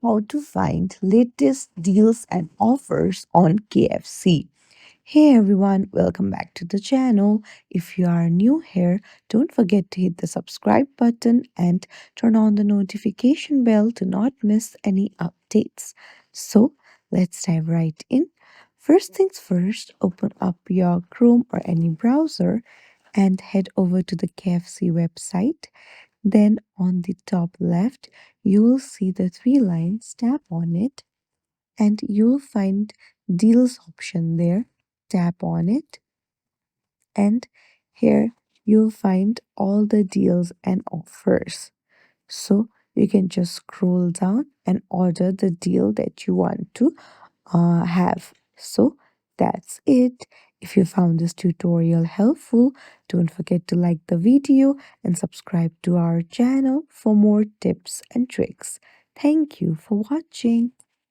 how to find latest deals and offers on KFC. Hey everyone, welcome back to the channel. If you are new here, don't forget to hit the subscribe button and turn on the notification bell to not miss any updates. So, let's dive right in. First things first, open up your Chrome or any browser and head over to the KFC website. Then on the top left, you will see the three lines. Tap on it and you'll find deals option there. Tap on it and here you'll find all the deals and offers. So you can just scroll down and order the deal that you want to have. So that's it. If you found this tutorial helpful, don't forget to like the video and subscribe to our channel for more tips and tricks. Thank you for watching.